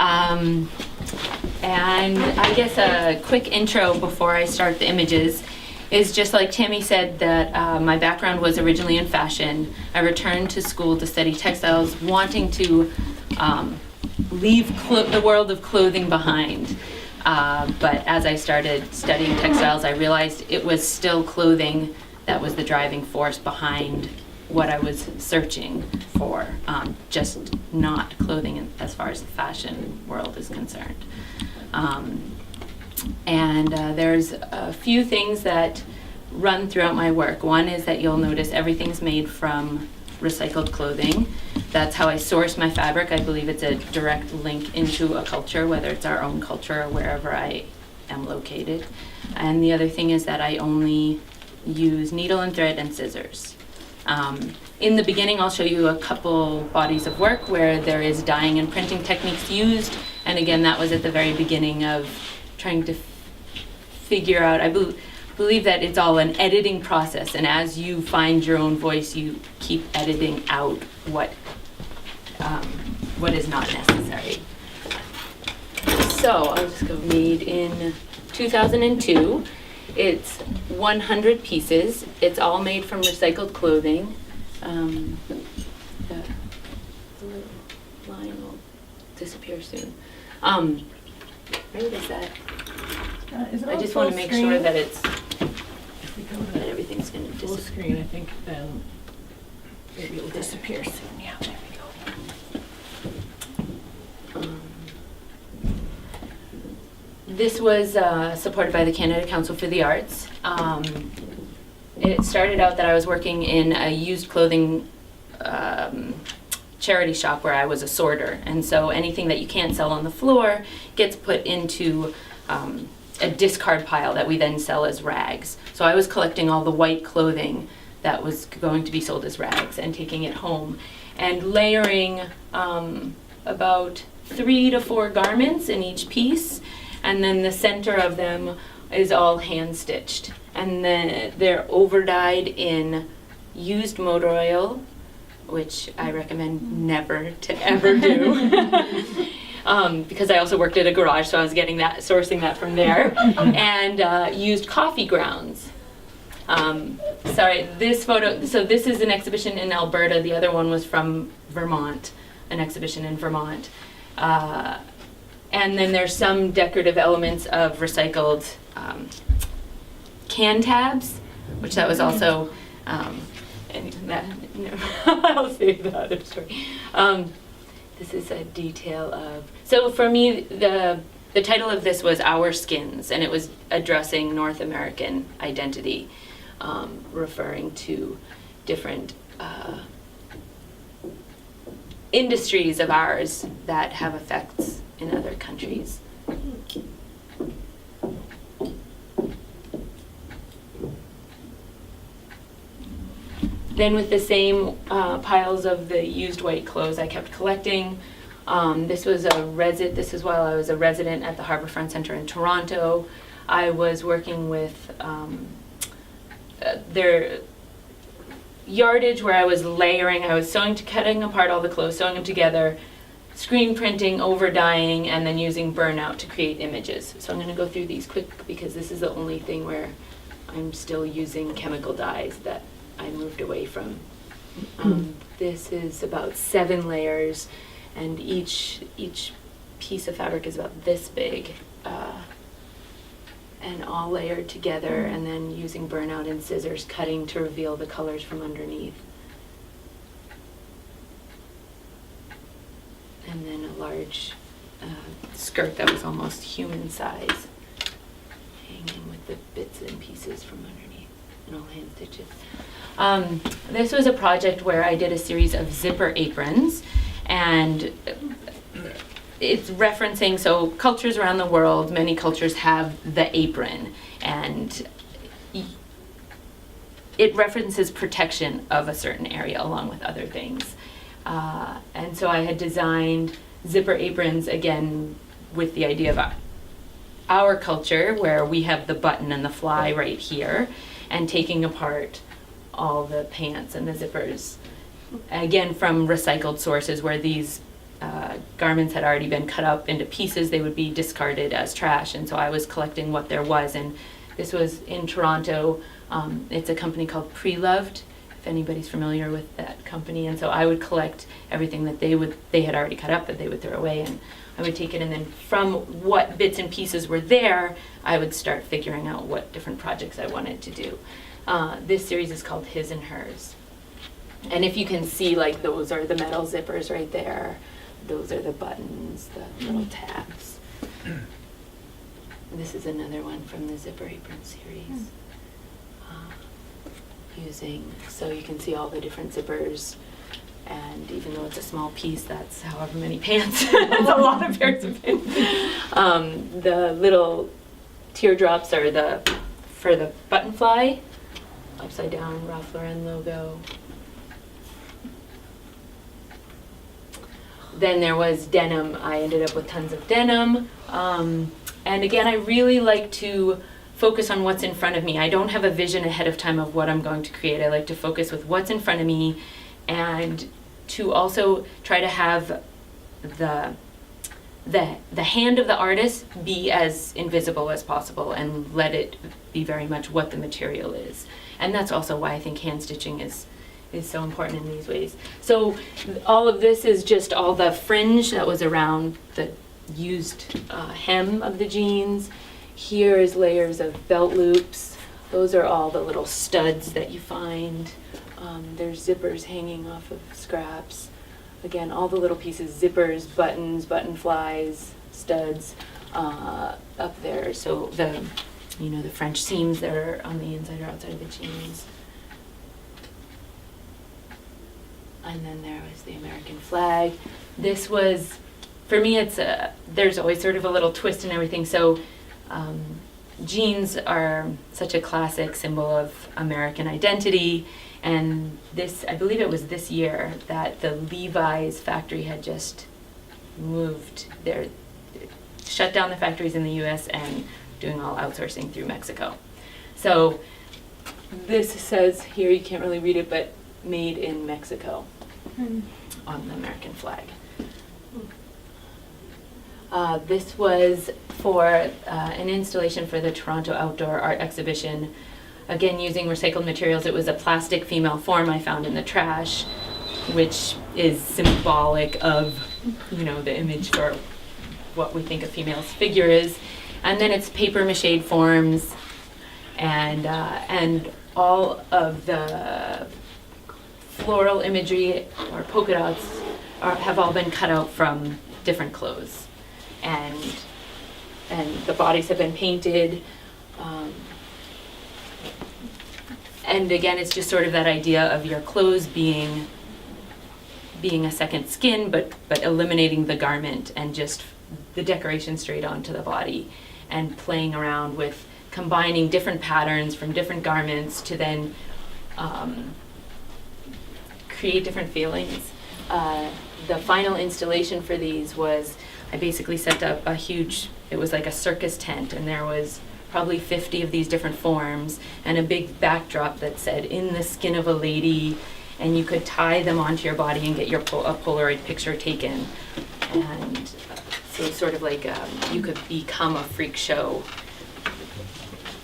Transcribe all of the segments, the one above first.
And I guess a quick intro before I start the images is just like Tammy said, that my background was originally in fashion. I returned to school to study textiles, wanting to leave the world of clothing behind. But as I started studying textiles, I realized it was still clothing that was the driving force behind what I was searching for, just not clothing as far as the fashion world is concerned. There's a few things that run throughout my work. One is that you'll notice everything's made from recycled clothing. That's how I source my fabric. I believe it's a direct link into a culture, whether it's our own culture or wherever I am located. And the other thing is that I only use needle and thread and scissors. In the beginning, I'll show you a couple bodies of work where there is dyeing and printing techniques used. And again, that was at the very beginning of trying to figure out, I believe that it's all an editing process. And as you find your own voice, you keep editing out what is not necessary. So I'll just go made in 2002. It's 100 pieces. It's all made from recycled clothing. The line will disappear soon. Where is that? I just want to make sure that it's that everything's going to full disappear. screen. I think then maybe it'll disappear soon. Yeah, there we go. This was supported by the Canada Council for the Arts. It started out that I was working in a used clothing charity shop where I was a sorter. And so anything that you can't sell on the floor gets put into a discard pile that we then sell as rags. So I was collecting all the white clothing that was going to be sold as rags and taking it home and layering about 3 to 4 garments in each piece. And then the center of them is all hand stitched. And then they're over dyed in used motor oil, which I recommend never to ever do. Because I also worked at a garage, so I was getting that, sourcing that from there. And used coffee grounds. Sorry, this photo, so this is an exhibition in Alberta. The other one was from Vermont, an exhibition in Vermont. And then there's some decorative elements of recycled can tabs, which that was also, and that, no, I'll save the other story. This is a detail of, so for me, the title of this was Our Skins, and it was addressing North American identity, referring to different industries of ours that have effects in other countries. Then with the same piles of the used white clothes I kept collecting. This was this is while I was a resident at the Harbourfront Centre in Toronto. I was working with their yardage where I was layering, I was cutting apart all the clothes, sewing them together, screen printing, over dyeing, and then using burnout to create images. So I'm going to go through these quick because this is the only thing where I'm still using chemical dyes that I moved away from. This is about 7 layers, and each piece of fabric is about this big, and all layered together, and then using burnout and scissors cutting to reveal the colors from underneath. And then a large skirt that was almost human size, hanging with the bits and pieces from underneath, and all hand stitches. This was a project where I did a series of zipper aprons, and it's referencing, so cultures around the world, many cultures have the apron, and it references protection of a certain area along with other things. And so I had designed zipper aprons, again, with the idea of our culture, where we have the button and the fly right here, and taking apart all the pants and the zippers, again, from recycled sources where these garments had already been cut up into pieces, they would be discarded as trash, and so I was collecting what there was. And this was in Toronto. It's a company called Pre-Loved, if anybody's familiar with that company. And so I would collect everything that they had already cut up that they would throw away, and I would take it, and then from what bits and pieces were there, I would start figuring out what different projects I wanted to do. This series is called His and Hers. And if you can see, like, those are the metal zippers right there. Those are the buttons, the little tabs. This is another one from the Zipper Apron series. So you can see all the different zippers, and even though it's a small piece, that's however many pants. It's a lot of pairs of pants. The little teardrops are for the button fly, upside down Ralph Lauren logo. Then there was denim. I ended up with tons of denim. And again, I really like to focus on what's in front of me. I don't have a vision ahead of time of what I'm going to create. I like to focus with what's in front of me, and to also try to have the hand of the artist be as invisible as possible, and let it be very much what the material is. And that's also why I think hand stitching is so important in these ways. So all of this is just all the fringe that was around the used hem of the jeans. Here is layers of belt loops. Those are all the little studs that you find. There's zippers hanging off of scraps. Again, all the little pieces, zippers, buttons, button flies, studs up there. So the French seams that are on the inside or outside of the jeans. And then there was the American flag. This was, for me, there's always sort of a little twist in everything. So jeans are such a classic symbol of American identity. And this, I believe it was this year that the Levi's factory had just shut down the factories in the US and doing all outsourcing through Mexico. So this says here, you can't really read it, but made in Mexico on the American flag. This was for an installation for the Toronto Outdoor Art Exhibition. Again, using recycled materials. It was a plastic female form I found in the trash, which is symbolic of, the image for what we think a female's figure is. And then it's paper mache forms, and all of the floral imagery or polka dots have all been cut out from different clothes, and the bodies have been painted. And again, it's just sort of that idea of your clothes being a second skin, but eliminating the garment and just the decoration straight onto the body, and playing around with combining different patterns from different garments to then create different feelings. The final installation for these was, I basically set up it was like a circus tent, and there was probably 50 of these different forms, and a big backdrop that said, "In the skin of a lady," and you could tie them onto your body and get a Polaroid picture taken. And so sort of like you could become a freak show.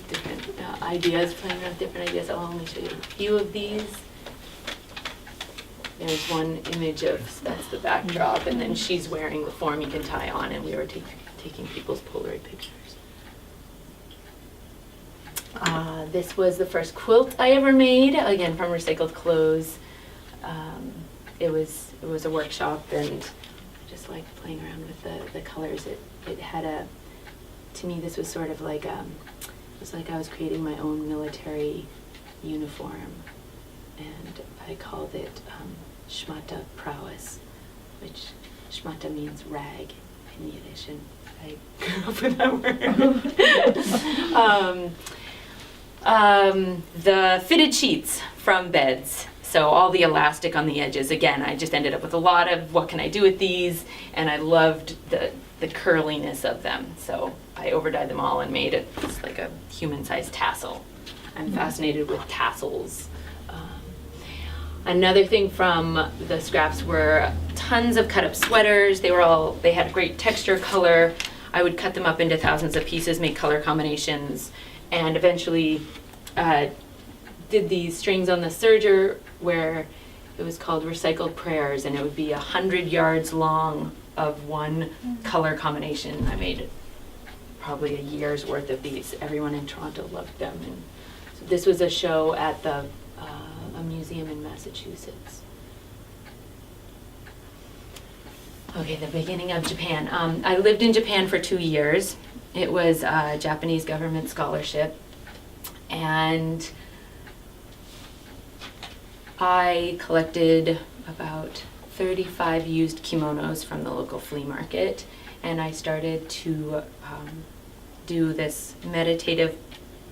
Different ideas, playing around with different ideas. I'll only show you a few of these. There's one image that's the backdrop, and then she's wearing the form you can tie on, and we were taking people's Polaroid pictures. This was the first quilt I ever made, again from recycled clothes. It was a workshop, and just like playing around with the colors. It had to me this was sort of like it was like I was creating my own military uniform, and I called it Shmata Prowess, which Shmata means rag in Yiddish, and I grew up with that word. The fitted sheets from beds. So all the elastic on the edges. Again, I just ended up with a lot of what can I do with these, and I loved the curliness of them. So I overdyed them all and made it just like a human-sized tassel. I'm fascinated with tassels. Another thing from the scraps were tons of cut up sweaters. They had great texture, color. I would cut them up into thousands of pieces, make color combinations, and eventually did these strings on the serger where it was called recycled prayers, and it would be 100 yards long of one color combination. I made probably a year's worth of these. Everyone in Toronto loved them. And so this was a show at a museum in Massachusetts. Okay, the beginning of Japan. I lived in Japan for 2 years. It was a Japanese government scholarship, and I collected about 35 used kimonos from the local flea market, and I started to do this meditative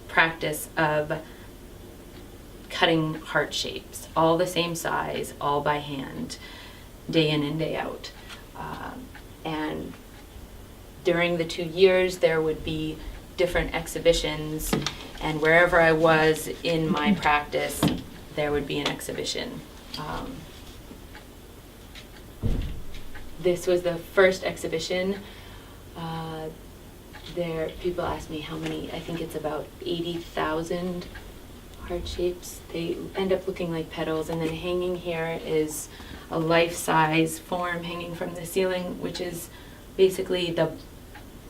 practice of cutting heart shapes, all the same size, all by hand, day in and day out. And during the 2 years, there would be different exhibitions, and wherever I was in my practice, there would be an exhibition. This was the first exhibition. People ask me how many. I think it's about 80,000 heart shapes. They end up looking like petals, and then hanging here is a life-size form hanging from the ceiling, which is basically the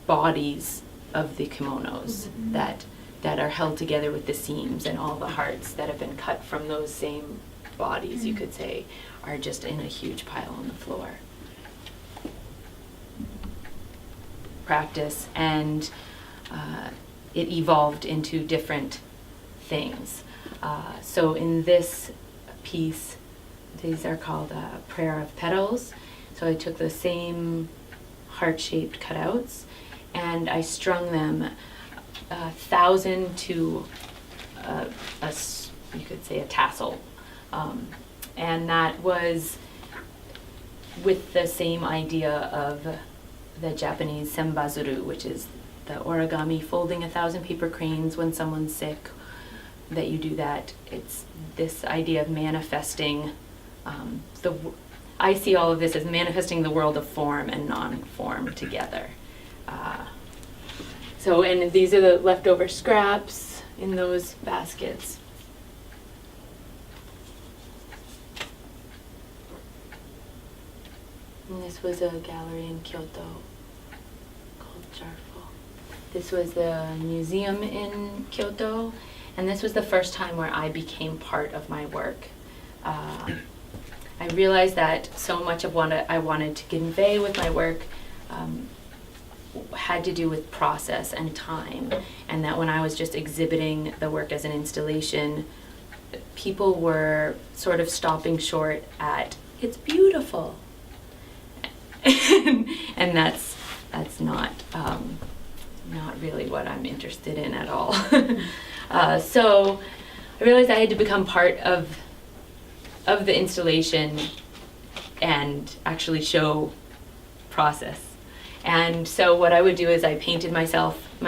bodies of the kimonos that are held together with the seams, and all the hearts that have been cut from those same bodies, you could say, are just in a huge pile on the floor. Practice, and it evolved into different things. So in this piece, these are called Prayer of Petals. So I took the same heart-shaped cutouts and I strung them 1,000 to you could say a tassel. And that was with the same idea of the Japanese sembazuru, which is the origami, folding 1,000 paper cranes when someone's sick, that you do that. It's this idea of manifesting I see all of this as manifesting the world of form and non-form together. And these are the leftover scraps in those baskets. And this was a gallery in Kyoto called Jarfo. This was the museum in Kyoto, and this was the first time where I became part of my work. I realized that so much of what I wanted to convey with my work had to do with process and time, and that when I was just exhibiting the work as an installation, people were sort of stopping short at, it's beautiful. And that's not really what I'm interested in at all. So I realized I had to become part of the installation and actually show process. And so what I would do is I painted my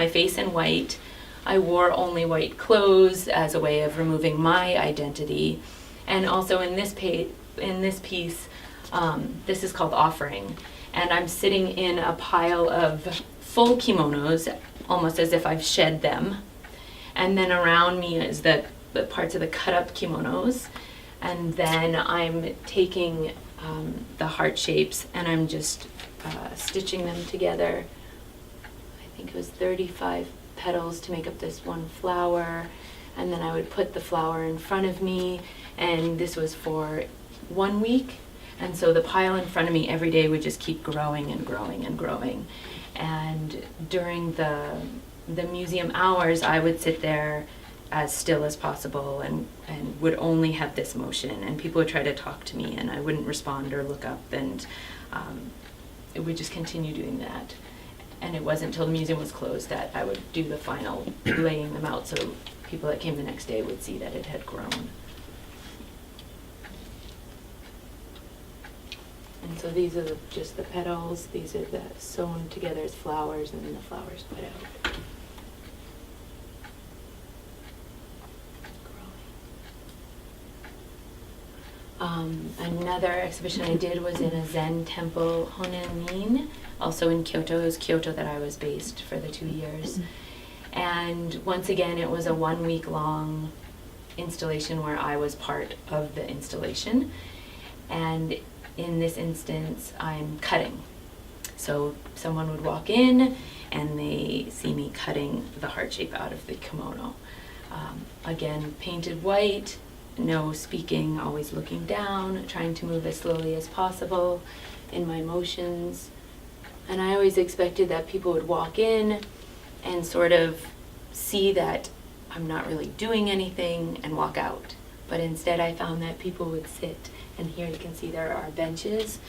face in white. I wore only white clothes as a way of removing my identity. And also in this piece, this is called Offering. And I'm sitting in a pile of full kimonos, almost as if I've shed them. And then around me is the parts of the cut-up kimonos. And then I'm taking the heart shapes and I'm just stitching them together. I think it was 35 petals to make up this one flower. And then I would put the flower in front of me, and this was for 1 week. And so the pile in front of me every day would just keep growing and growing and growing. And during the museum hours, I would sit there as still as possible and would only have this motion. And people would try to talk to me, and I wouldn't respond or look up, and it would just continue doing that. And it wasn't until the museum was closed that I would do the final laying them out, so people that came the next day would see that it had grown. And so these are just the petals. These are the sewn together as flowers, and then the flowers put out. Another exhibition I did was in a Zen temple, Honenin, also in Kyoto. It was Kyoto that I was based for the 2 years. And once again, it was a 1 week long installation where I was part of the installation. And in this instance, I'm cutting. So someone would walk in and they see me cutting the heart shape out of the kimono. Again, painted white, no speaking, always looking down, trying to move as slowly as possible in my motions. And I always expected that people would walk in and sort of see that I'm not really doing anything and walk out. But instead I found that people would sit, and here you can see there are benches.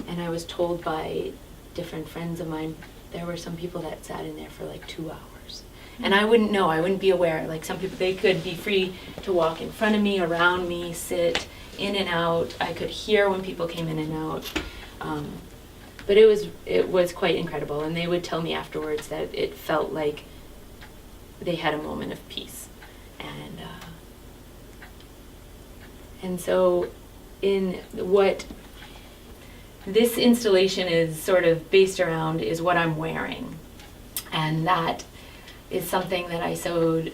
And I was told by different friends of mine, there were some people that sat in there for like 2 hours. And I wouldn't know, I wouldn't be aware. Like some people, they could be free to walk in front of me, around me, sit in and out. I could hear when people came in and out. But it was quite incredible. And they would tell me afterwards that it felt like they had a moment of peace. And so in what this installation is sort of based around is what I'm wearing. And that is something that I sewed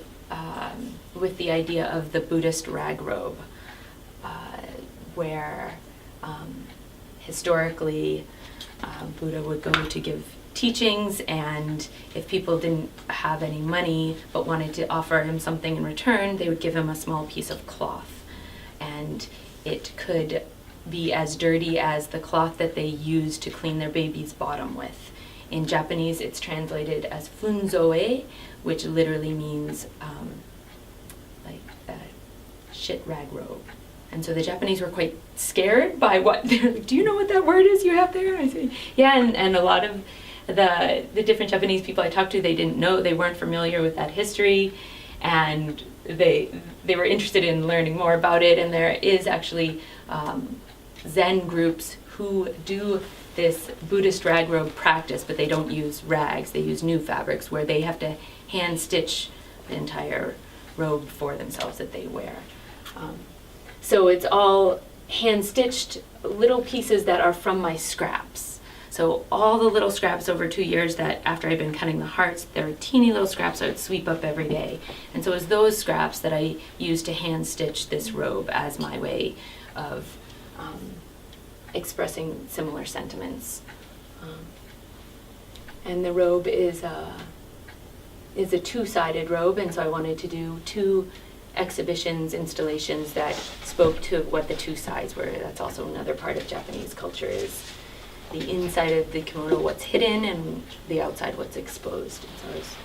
with the idea of the Buddhist rag robe, where historically Buddha would go to give teachings, and if people didn't have any money but wanted to offer him something in return, they would give him a small piece of cloth. And it could be as dirty as the cloth that they used to clean their baby's bottom with. In Japanese, it's translated as funzoe, which literally means like a shit rag robe. And so the Japanese were quite scared by what, they're like, do you know what that word is you have there? I say, yeah, and a lot of the different Japanese people I talked to, they didn't know, they weren't familiar with that history, and they were interested in learning more about it. And there is actually Zen groups who do this Buddhist rag robe practice, but they don't use rags, they use new fabrics where they have to hand stitch the entire robe for themselves that they wear. So it's all hand stitched little pieces that are from my scraps. So all the little scraps over 2 years that after I've been cutting the hearts, there are teeny little scraps I would sweep up every day. And so it was those scraps that I used to hand stitch this robe as my way of expressing similar sentiments. And the robe is a two-sided robe, and so I wanted to do 2 exhibitions, installations that spoke to what the 2 sides were. That's also another part of Japanese culture, is the inside of the kimono, what's hidden, and the outside, what's exposed. And so I was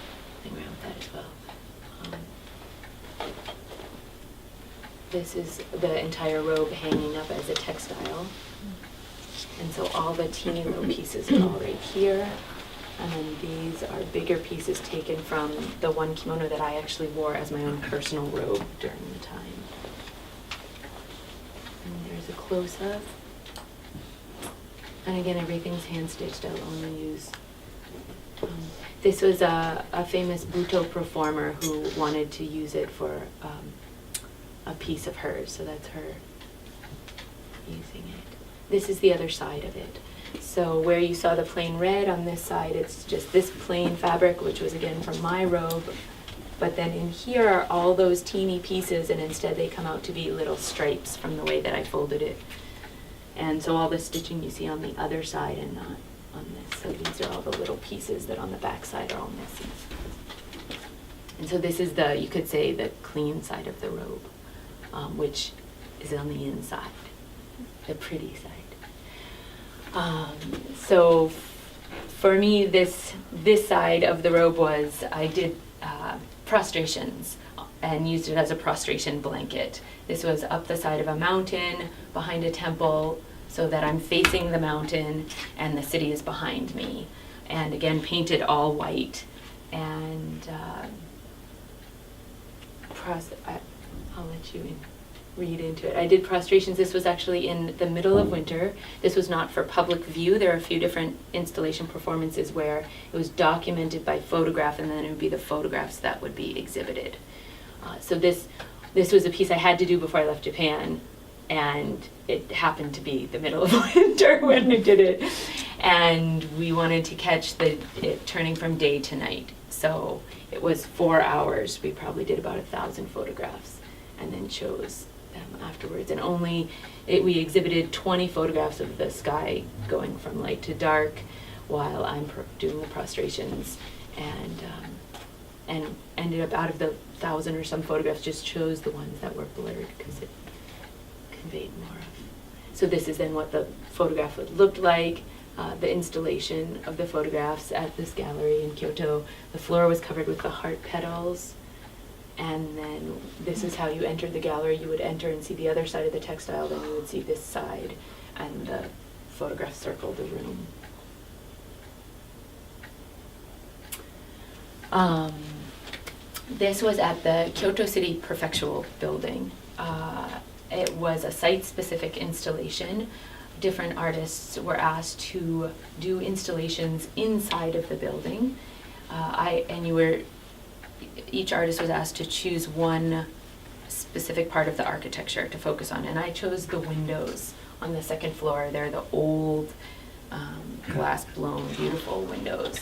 playing around with that as well. This is the entire robe hanging up as a textile. And so all the teeny little pieces are all right here. And then these are bigger pieces taken from the one kimono that I actually wore as my own personal robe during the time. And there's a close-up. And again, everything's hand-stitched. I'll only use... this was a famous Buto performer who wanted to use it for a piece of hers. So that's her using it. This is the other side of it. So where you saw the plain red on this side, it's just this plain fabric, which was again from my robe. But then in here are all those teeny pieces, and instead they come out to be little stripes from the way that I folded it. And so all the stitching you see on the other side and not on this. So these are all the little pieces that on the back side are all missing. And so this is the, you could say, the clean side of the robe, which is on the inside, the pretty side. So for me, this side of the robe was, I did prostrations and used it as a prostration blanket. This was up the side of a mountain, behind a temple, so that I'm facing the mountain and the city is behind me. And again, painted all white. And I'll let you read into it. I did prostrations. This was actually in the middle of winter. This was not for public view. There are a few different installation performances where it was documented by photograph, and then it would be the photographs that would be exhibited. So this was a piece I had to do before I left Japan, and it happened to be the middle of winter when I did it, and we wanted to catch it turning from day to night. So it was 4 hours. We probably did about 1,000 photographs, and then chose them afterwards. And we exhibited 20 photographs of the sky going from light to dark, while I'm doing the prostrations, and ended up, out of the 1,000 or some photographs, just chose the ones that were blurred because it conveyed more of. So this is then what the photograph would look like. The installation of the photographs at this gallery in Kyoto. The floor was covered with the heart petals, and then this is how you entered the gallery. You would enter and see the other side of the textile, then you would see this side, and the photograph circled the room. This was at the Kyoto City Prefectural Building. It was a site-specific installation. Different artists were asked to do installations inside of the building. Each artist was asked to choose one specific part of the architecture to focus on, and I chose the windows on the second floor. They're the old glass-blown, beautiful windows.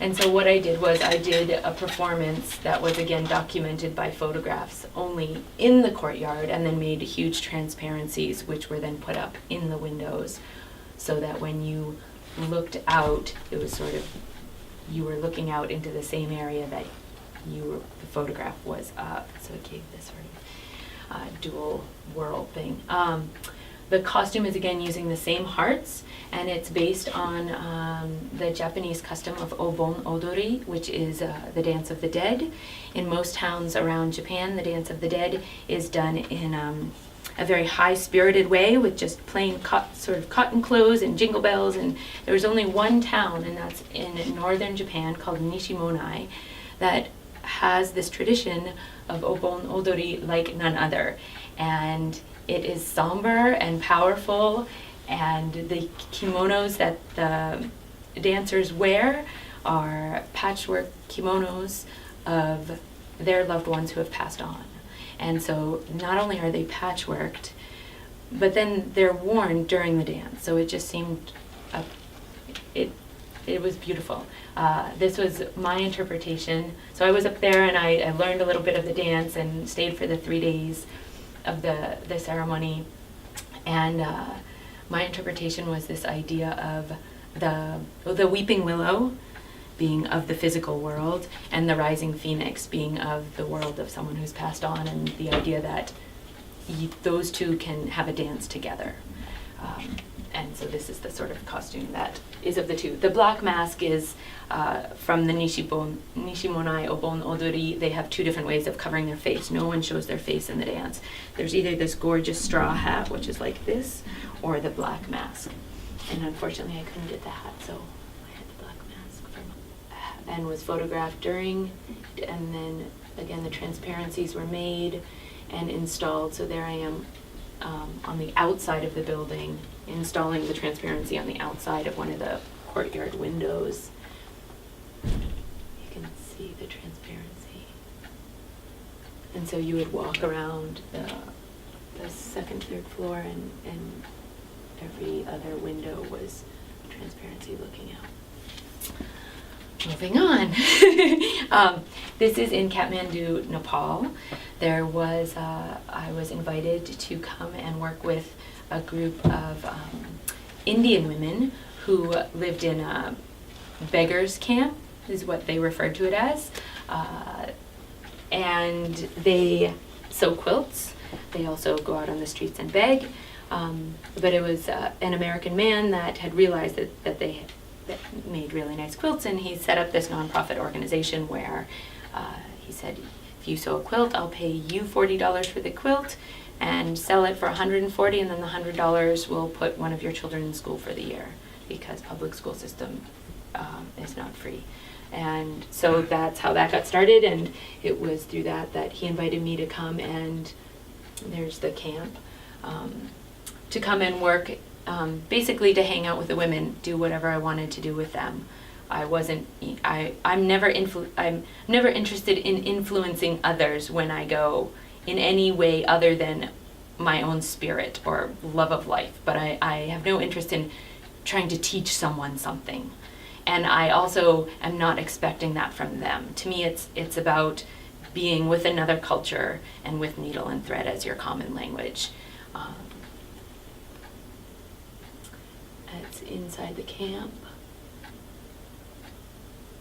And so what I did was I did a performance that was again documented by photographs only in the courtyard, and then made huge transparencies which were then put up in the windows, so that when you looked out, it was sort of, you were looking out into the same area that the photograph was up. So it gave this sort of dual world thing. The costume is again using the same hearts, and it's based on the Japanese custom of obon odori, which is the dance of the dead. In most towns around Japan, the dance of the dead is done in a very high-spirited way, with just plain sort of cotton clothes and jingle bells. And there was only one town, and that's in northern Japan, called Nishimonai, that has this tradition of obon odori like none other. And it is somber and powerful, and the kimonos that the dancers wear are patchwork kimonos of their loved ones who have passed on. And so not only are they patchworked, but then they're worn during the dance. So it just seemed, it was beautiful. This was my interpretation. So I was up there and I learned a little bit of the dance and stayed for the 3 days of the ceremony, and my interpretation was this idea of the weeping willow being of the physical world, and the rising phoenix being of the world of someone who's passed on, and the idea that those two can have a dance together. And so this is the sort of costume that is of the two. The black mask is from the Nishimonai Obon Odori. They have two different ways of covering their face. No one shows their face in the dance. There's either this gorgeous straw hat, which is like this, or the black mask. And unfortunately, I couldn't get the hat, so I had the black mask and was photographed during. And then again, the transparencies were made and installed. So there I am on the outside of the building, installing the transparency on the outside of one of the courtyard windows. You can see the transparency. And so you would walk around the second, third floor, and every other window was transparency looking out. Moving on. This is in Kathmandu, Nepal. There was, I was invited to come and work with a group of Indian women who lived in a beggar's camp, is what they referred to it as. And they sew quilts. They also go out on the streets and beg. But it was an American man that had realized that they made really nice quilts, and he set up this nonprofit organization where he said, if you sew a quilt, I'll pay you $40 for the quilt and sell it for $140, and then the $100 will put one of your children in school for the year, because public school system is not free. And so that's how that got started, and it was through that he invited me to come, and there's the camp, to come and work, basically to hang out with the women, do whatever I wanted to do with them. I'm never interested in influencing others when I go in any way other than my own spirit or love of life, but I have no interest in trying to teach someone something. And I also am not expecting that from them. To me, it's about being with another culture and with needle and thread as your common language. It's inside the camp.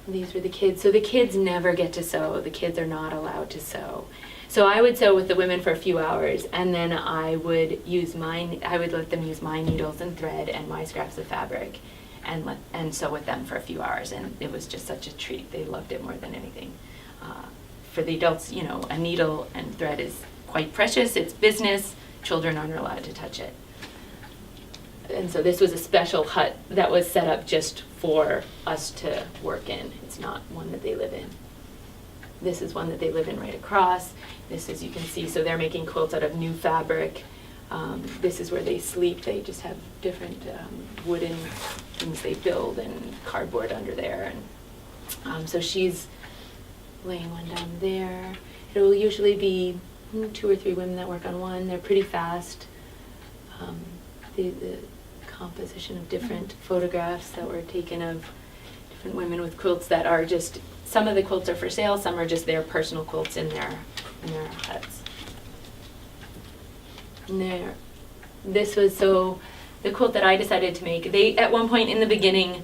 These were the kids. So the kids never get to sew. The kids are not allowed to sew. So I would sew with the women for a few hours, and then I would let them use my needles and thread and my scraps of fabric, and sew with them for a few hours. And it was just such a treat. They loved it more than anything. For the adults, you know, a needle and thread is quite precious. It's business. Children aren't allowed to touch it. And so this was a special hut that was set up just for us to work in. It's not one that they live in. This is one that they live in right across. This, as you can see, so they're making quilts out of new fabric. This is where they sleep. They just have different wooden things they build and cardboard under there. And so she's laying one down there. It will usually be 2 or 3 women that work on one. They're pretty fast. The composition of different photographs that were taken of different women with quilts that are just, some of the quilts are for sale, some are just their personal quilts in their huts. And this was, so the quilt that I decided to make, they, at one point in the beginning,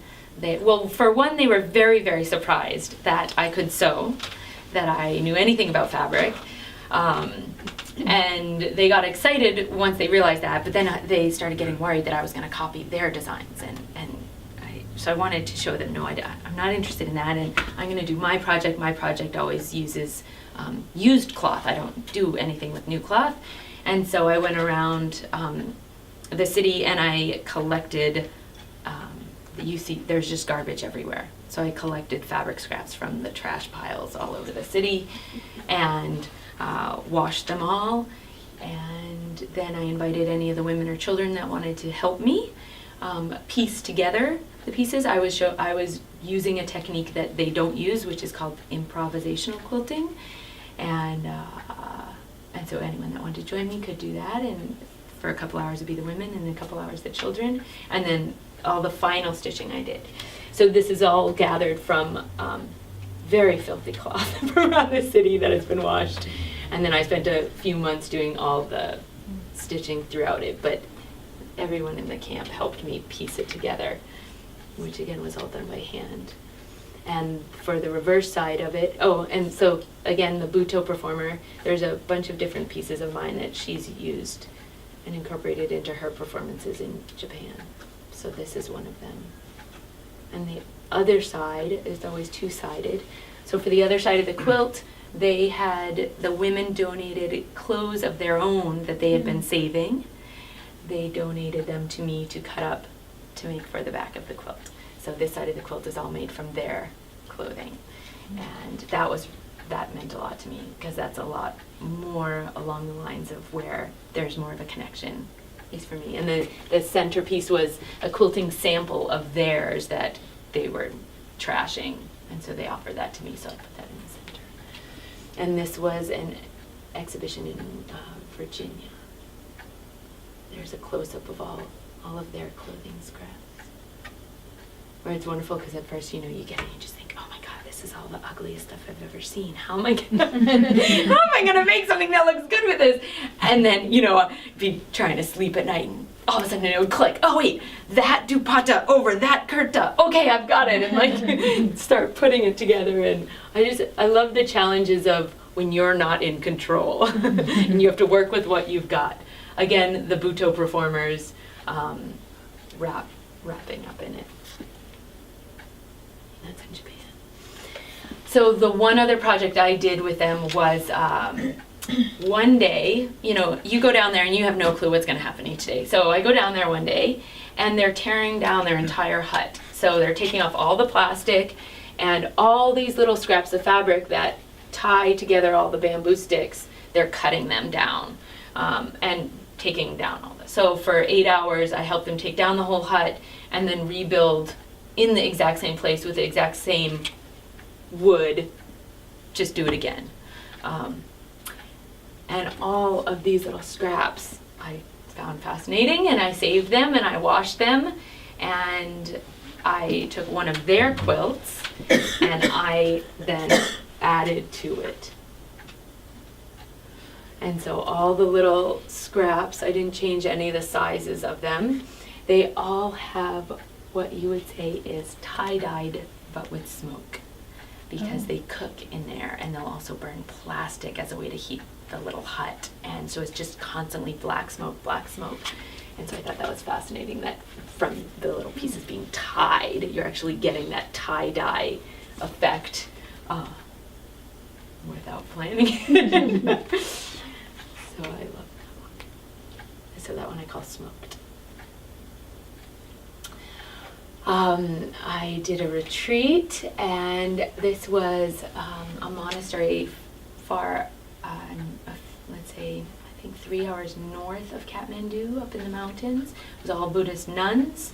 for one, they were very, very surprised that I could sew, that I knew anything about fabric. And they got excited once they realized that, but then they started getting worried that I was going to copy their designs, so I wanted to show them, no, I'm not interested in that, and I'm going to do my project. My project always uses used cloth. I don't do anything with new cloth. And so I went around the city and I collected, you see there's just garbage everywhere. So I collected fabric scraps from the trash piles all over the city and washed them all. And then I invited any of the women or children that wanted to help me piece together the pieces. I was using a technique that they don't use, which is called improvisational quilting. And so anyone that wanted to join me could do that. And for a couple hours it'd be the women and a couple hours the children. And then all the final stitching I did. So this is all gathered from very filthy cloth from around the city that has been washed. And then I spent a few months doing all the stitching throughout it, but everyone in the camp helped me piece it together, which again was all done by hand. And for the reverse side of it, and so again, the Buto performer, there's a bunch of different pieces of mine that she's used and incorporated into her performances in Japan. So this is one of them. And the other side is always two-sided. So for the other side of the quilt, the women donated clothes of their own that they had been saving. They donated them to me to cut up to make for the back of the quilt. So this side of the quilt is all made from their clothing. And that meant a lot to me, because that's a lot more along the lines of where there's more of a connection, at least for me. And the centerpiece was a quilting sample of theirs that they were trashing, and so they offered that to me, so I put that in the center. And this was an exhibition in Virginia. There's a close-up of all of their clothing scraps. Where it's wonderful, because at first, you get it, you just think, oh my God, this is all the ugliest stuff I've ever seen. How am I gonna make something that looks good with this? And then, be trying to sleep at night, and all of a sudden it would click. Oh wait, that dupatta over that kurta. Okay, I've got it. And start putting it together. And I love the challenges of when you're not in control and you have to work with what you've got. Again, the Buto performers wrapping up in it. That's in Japan. So the one other project I did with them was one day, you go down there and you have no clue what's going to happen each day. So I go down there one day and they're tearing down their entire hut. So they're taking off all the plastic and all these little scraps of fabric that tie together all the bamboo sticks, they're cutting them down and taking down all this. So for 8 hours, I helped them take down the whole hut and then rebuild in the exact same place with the exact same wood, just do it again. And all of these little scraps I found fascinating, and I saved them and I washed them, and I took one of their quilts and I then added to it. And so all the little scraps, I didn't change any of the sizes of them. They all have what you would say is tie-dyed, but with smoke, because they cook in there, and they'll also burn plastic as a way to heat the little hut. And so it's just constantly black smoke, black smoke. And so I thought that was fascinating, that from the little pieces being tied, you're actually getting that tie-dye effect without planning it. So I love that one. So that one I call Smoked. I did a retreat, and this was a monastery far, let's say, I think 3 hours north of Kathmandu, up in the mountains. It was all Buddhist nuns,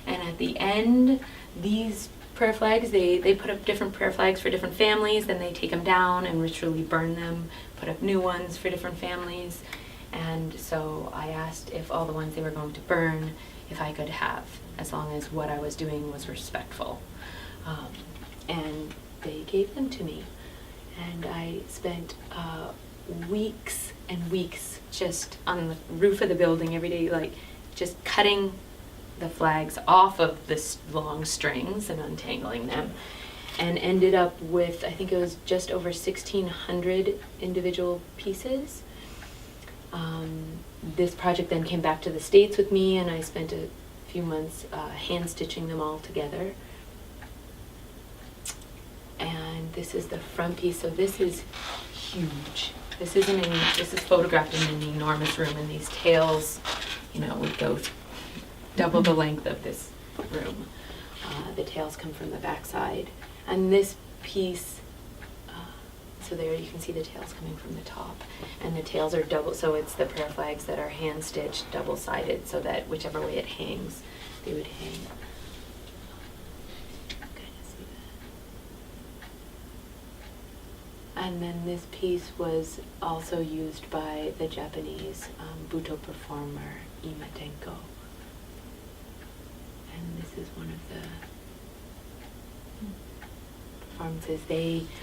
and at the end, these prayer flags, they put up different prayer flags for different families, then they take them down and ritually burn them, put up new ones for different families. And so I asked if all the ones they were going to burn, if I could have, as long as what I was doing was respectful. And they gave them to me. And I spent weeks and weeks just on the roof of the building every day, like just cutting the flags off of the long strings and untangling them, and ended up with, I think it was just over 1,600 individual pieces. This project then came back to the States with me, and I spent a few months hand stitching them all together. And this is the front piece, so this is huge. This is photographed in an enormous room, and these tails, would go double the length of this room. The tails come from the backside. And this piece, so there you can see the tails coming from the top. And the tails are double, so it's the prayer flags that are hand stitched, double-sided, so that whichever way it hangs, they would hang. And then this piece was also used by the Japanese Buto performer, Imatenko. And this is one of the performances.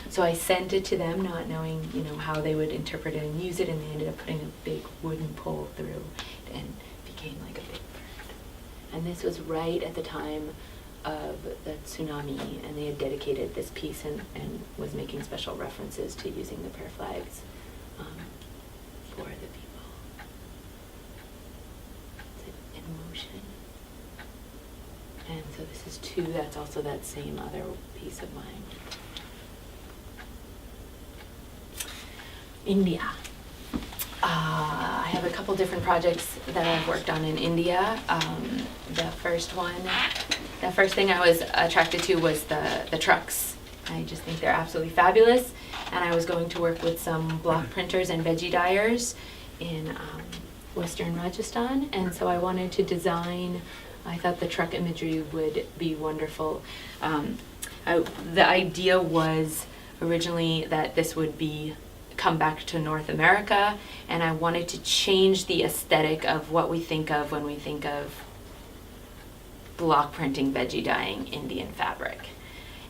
So I sent it to them, not knowing, how they would interpret it and use it, and they ended up putting a big wooden pole through, and became like a big bird. And this was right at the time of the tsunami, and they had dedicated this piece and was making special references to using the prayer flags for the people. It's in motion. And so this is 2, that's also that same other piece of mine. India. I have a couple different projects that I've worked on in India. The first thing I was attracted to was the trucks. I just think they're absolutely fabulous. And I was going to work with some block printers and veggie dyers in Western Rajasthan. And so I wanted to design, I thought the truck imagery would be wonderful. The idea was originally that this would come back to North America, and I wanted to change the aesthetic of what we think of when we think of block printing, veggie dyeing Indian fabric.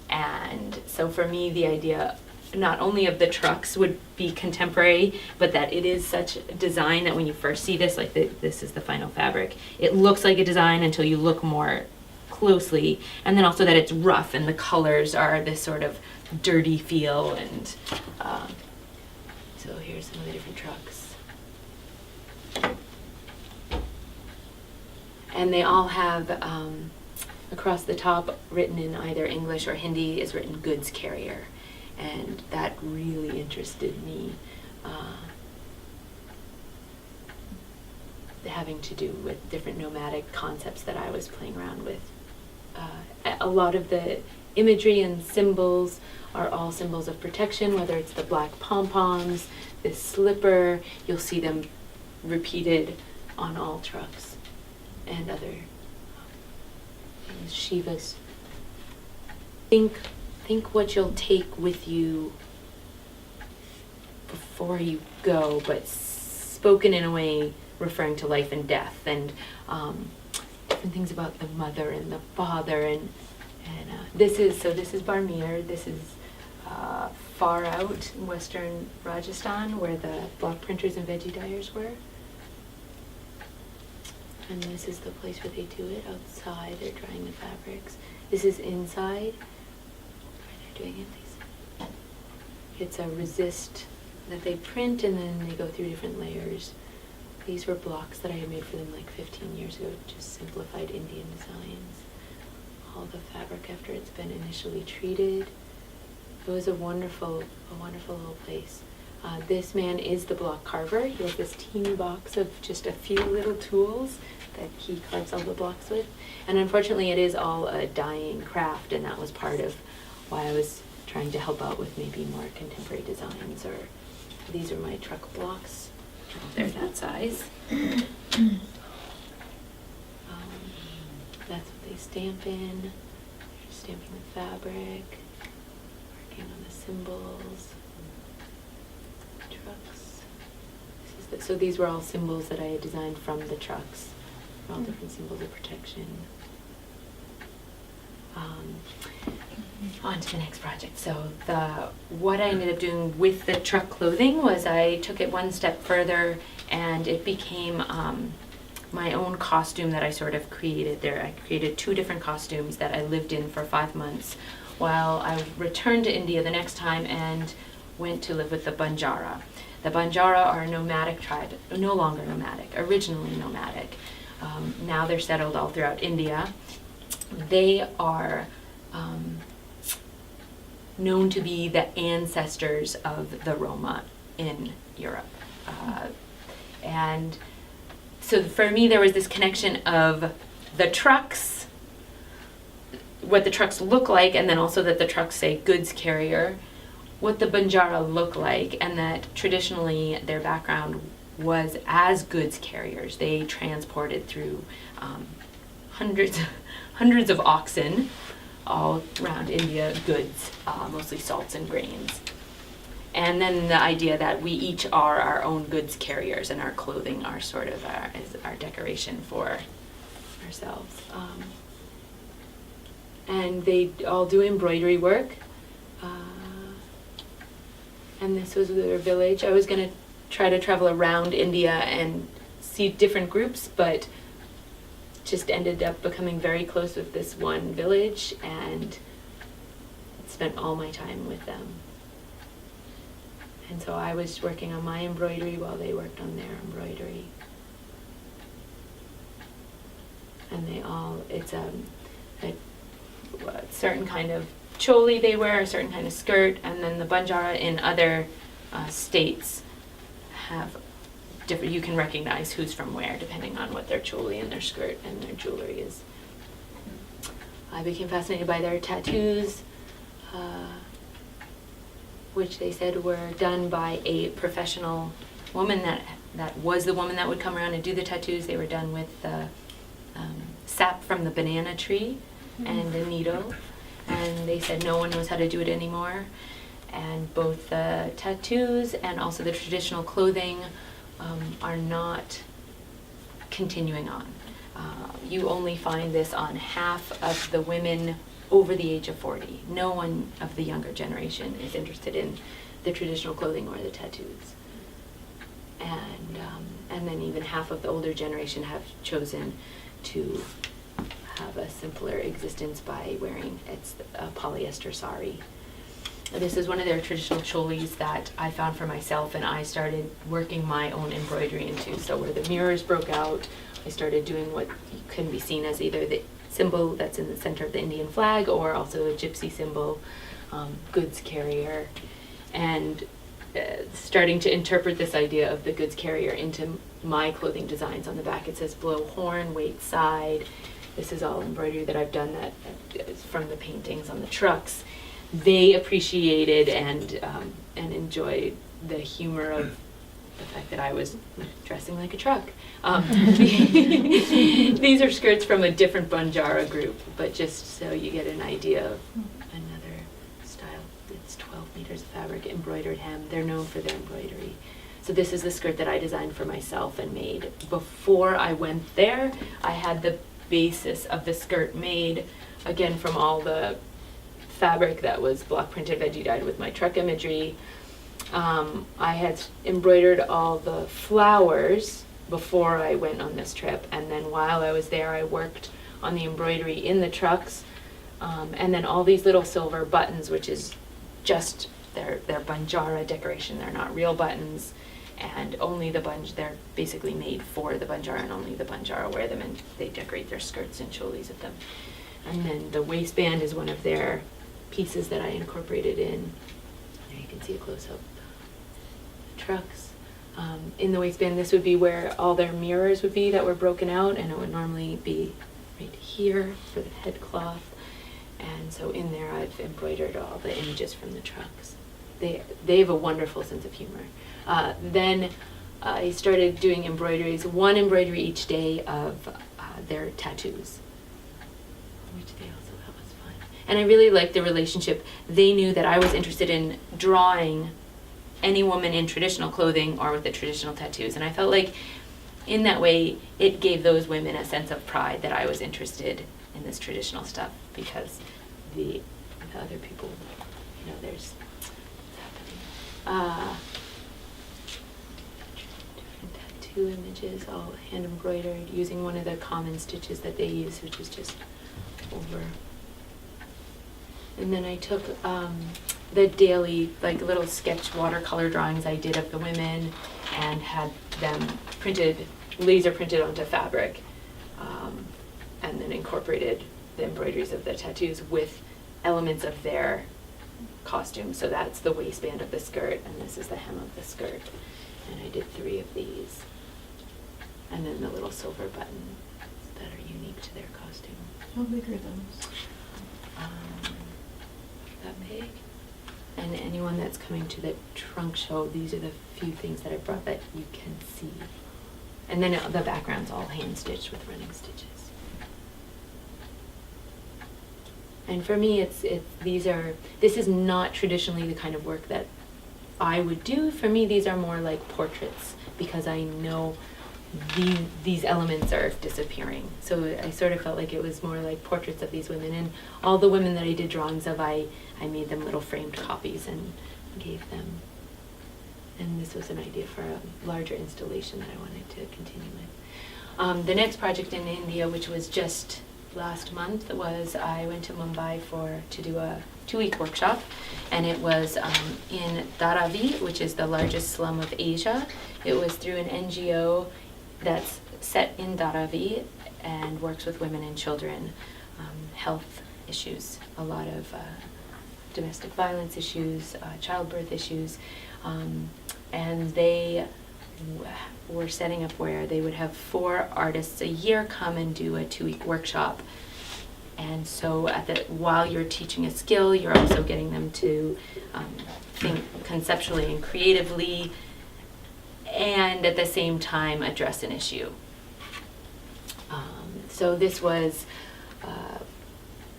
And so for me, the idea not only of the trucks would be contemporary, but that it is such a design that when you first see this, like this is the final fabric, it looks like a design until you look more closely, and then also that it's rough and the colors are this sort of dirty feel. And so here's some of the different trucks. And they all have, across the top, written in either English or Hindi, is written goods carrier. And that really interested me, having to do with different nomadic concepts that I was playing around with. A lot of the imagery and symbols are all symbols of protection, whether it's the black pom-poms, this slipper, you'll see them repeated on all trucks, and other Shivas. Think what you'll take with you before you go, but spoken in a way referring to life and death, and different things about the mother and the father, and this is Barmir. This is far out in western Rajasthan, where the block printers and veggie dyers were. And this is the place where they do it. Outside, they're drying the fabrics. This is inside, where they're doing it. It's a resist that they print, and then they go through different layers. These were blocks that I had made for them like 15 years ago, just simplified Indian designs. All the fabric after it's been initially treated. It was a wonderful little place. This man is the block carver. He has this teeny box of just a few little tools that he carves all the blocks with. And unfortunately, it is all a dying craft, and that was part of why I was trying to help out with maybe more contemporary designs. Or these are my truck blocks. They're that size. That's what they stamp in. They're stamping the fabric, working on the symbols. Trucks. So these were all symbols that I had designed from the trucks. All different symbols of protection. On to the next project. So what I ended up doing with the truck clothing was I took it one step further, and it became my own costume that I sort of created there. I created 2 different costumes that I lived in for 5 months while I returned to India the next time and went to live with the Banjara. The Banjara are a nomadic tribe, no longer nomadic, originally nomadic. Now they're settled all throughout India. They are known to be the ancestors of the Roma in Europe. And so for me, there was this connection of the trucks, what the trucks look like, and then also that the trucks say goods carrier, what the Banjara look like, and that traditionally their background was as goods carriers. They transported through hundreds of oxen all around India, goods, mostly salts and grains. And then the idea that we each are our own goods carriers, and our clothing are sort of is our decoration for ourselves. And they all do embroidery work. And this was their village. I was going to try to travel around India and see different groups, but just ended up becoming very close with this one village and spent all my time with them. And so I was working on my embroidery while they worked on their embroidery. And they all, it's a certain kind of choli they wear, a certain kind of skirt, and then the Banjara in other states have different, you can recognize who's from where depending on what their choli and their skirt and their jewelry is. I became fascinated by their tattoos, which they said were done by a professional woman that was the woman that would come around and do the tattoos. They were done with the sap from the banana tree and a needle. And they said no one knows how to do it anymore. And both the tattoos and also the traditional clothing are not continuing on. You only find this on half of the women over the age of 40. No one of the younger generation is interested in the traditional clothing or the tattoos. And then even half of the older generation have chosen to have a simpler existence by wearing a polyester sari. This is one of their traditional cholis that I found for myself, and I started working my own embroidery into. So where the mirrors broke out, I started doing what can be seen as either the symbol that's in the center of the Indian flag or also a gypsy symbol, goods carrier, and starting to interpret this idea of the goods carrier into my clothing designs. On the back it says blow horn, wait side. This is all embroidery that I've done that is from the paintings on the trucks. They appreciated and enjoyed the humor of the fact that I was dressing like a truck. These are skirts from a different Banjara group, but just so you get an idea of another style. It's 12 meters of fabric, embroidered hem. They're known for their embroidery. So this is the skirt that I designed for myself and made. Before I went there, I had the basis of the skirt made, again, from all the fabric that was block printed veggie dyed with my truck imagery. I had embroidered all the flowers before I went on this trip, and then while I was there I worked on the embroidery in the trucks, and then all these little silver buttons, which is just their Banjara decoration. They're not real buttons, and only they're basically made for the Banjara, and only the Banjara wear them, and they decorate their skirts and cholis with them. And then the waistband is one of their pieces that I incorporated in. There you can see a close-up. Trucks. In the waistband, this would be where all their mirrors would be that were broken out, and it would normally be right here for the head cloth. And so in there I've embroidered all the images from the trucks. They have a wonderful sense of humor. Then I started doing embroideries, one embroidery each day of their tattoos, which they also have as fun. And I really liked the relationship. They knew that I was interested in drawing any woman in traditional clothing or with the traditional tattoos. And I felt like in that way, it gave those women a sense of pride that I was interested in this traditional stuff, because the other people, there's happening. Different tattoo images, all hand embroidered, using one of the common stitches that they use, which is just over. And then I took the daily, little sketch watercolor drawings I did of the women and had them laser printed onto fabric, and then incorporated the embroideries of the tattoos with elements of their costume. So that's the waistband of the skirt, and this is the hem of the skirt. And I did 3 of these. And then the little silver buttons that are unique to their costume. How big are those? That big. And anyone that's coming to the trunk show, these are the few things that I brought that you can see. And then the background's all hand stitched with running stitches. And for me, this is not traditionally the kind of work that I would do. For me, these are more like portraits, because I know these elements are disappearing. So I sort of felt like it was more like portraits of these women. And all the women that I did drawings of, I made them little framed copies and gave them. And this was an idea for a larger installation that I wanted to continue with. The next project in India, which was just last month, was I went to Mumbai to do a 2-week workshop, and it was in Dharavi, which is the largest slum of Asia. It was through an NGO that's set in Dharavi and works with women and children, health issues, a lot of domestic violence issues, childbirth issues, and they were setting up where they would have 4 artists a year come and do a 2-week workshop. And so while you're teaching a skill, you're also getting them to think conceptually and creatively, and at the same time address an issue. So this was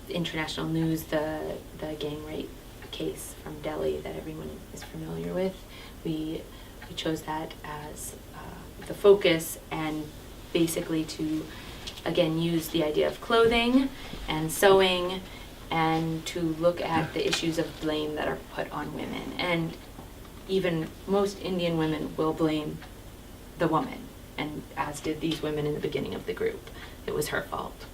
international news, the gang rape case from Delhi that everyone is familiar with. We chose that as the focus, and basically to, again, use the idea of clothing and sewing, and to look at the issues of blame that are put on women. And even most Indian women will blame the woman, and as did these women in the beginning of the group. It was her fault.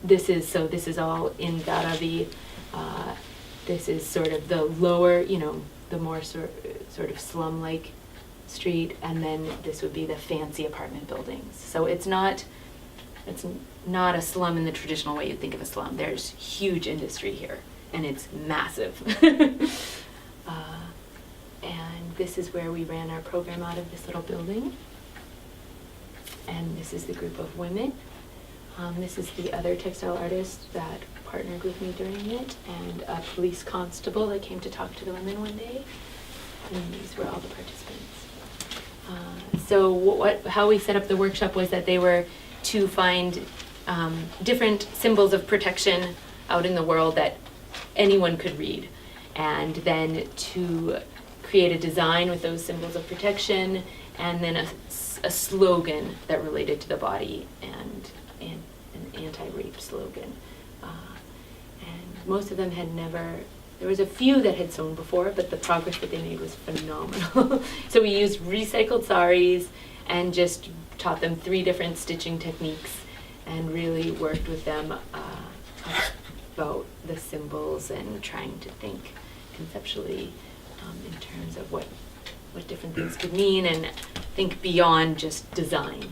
This is all in Dharavi. This is sort of the lower, the more sort of slum-like street, and then this would be the fancy apartment buildings. So it's not a slum in the traditional way you'd think of a slum. There's huge industry here, and it's massive. And this is where we ran our program out of this little building. And this is the group of women. This is the other textile artist that partnered with me during it, and a police constable that came to talk to the women one day. And these were all the participants. So how we set up the workshop was that they were to find different symbols of protection out in the world that anyone could read, and then to create a design with those symbols of protection, and then a slogan that related to the body, and an anti-rape slogan. And most of them had never, there was a few that had sewn before, but the progress that they made was phenomenal. So we used recycled saris and just taught them 3 different stitching techniques and really worked with them about the symbols and trying to think conceptually in terms of what different things could mean, and think beyond just design.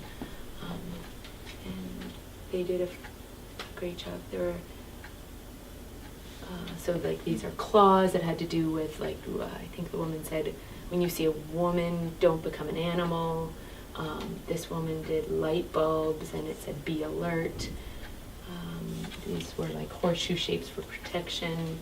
And they did a great job. There were so like these are claws that had to do with like I think the woman said, when you see a woman, don't become an animal. This woman did light bulbs, and it said be alert. These were like horseshoe shapes for protection.